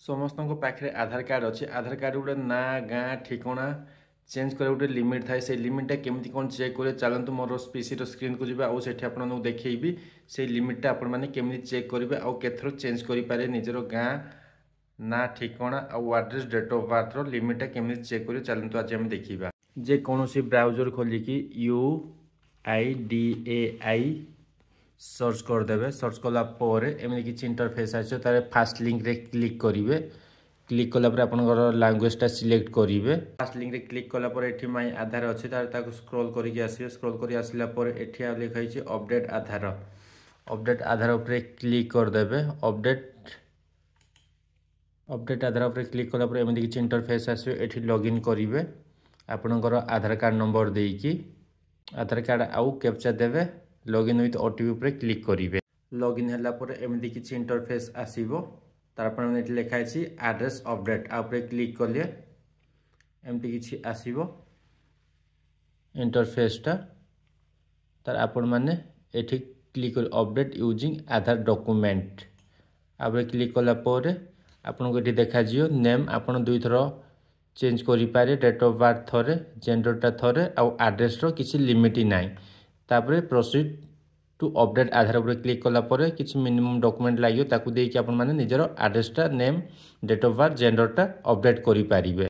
समस्त पाखे आधार कार्ड अच्छे आधार कार्ड गोटे ना गाँ ठिकाना चेंज कर गोटे लिमिट थाए से लिमिटा केमती कौन चेक करे चलतु मोर पीसी स्क्रीन को जावा आउट आपको देखी से लिमिटा आपमने चेक करेंगे आउ केथर चेंज करें निजर गाँ ना ठिकाना आउ एड्रेस डेट ऑफ बर्थ लिमिटा केमती चेक करें चलतु आज आम देखा जेकोसी ब्राउजर खोलिकी UIDAI सर्च करदे सर्च कलापर एमती किसी इंटरफेस आस फास्ट लिंक रे क्लिक करेंगे क्लिक कलापर आपंकर लैंग्वेजटा सिलेक्ट करेंगे फास्ट लिंक रे क्लिक कलापर ये माई आधार अच्छे स्क्रॉल करके आसवे स्क्रॉल कर आसला ये लिखाई अपडेट आधार उपर क्लिक करदे अपडेट आधार उपर क्लिक कलापर एमती किसी इंटरफेस आसवे ये लॉगिन करेंगे आपणकर आधार कार्ड नंबर देकी आधार कार्ड आउ कैप्चा देवे लॉगिन विथ OTP उपर क्लिक करेंगे लॉगिन है एमती किसी इंटरफेस आसो तार ये लिखाई एड्रेस अपडेट आप क्लिक कले एमती किसी आसो इंटरफेसटा तार आपण मैंने ये क्लिक कर अपडेट यूजिंग आधार डॉक्यूमेंट आप क्लिक कलापर आपन को ये देखा नेम आपन दुई थर चेंज करें डेट ऑफ बर्थ थरे जेंडरटा थरे आउ एड्रेस किसी लिमिट ना तापर प्रोसीड टू अपडेट आधार उपर क्लिक कलापर किसी मिनिमम डॉक्यूमेंट लगे ताकू देकी आपन माने निजर एड्रेसटा नेम डेट ऑफ बर्थ जेंडरटा अपडेट करि पारिबे।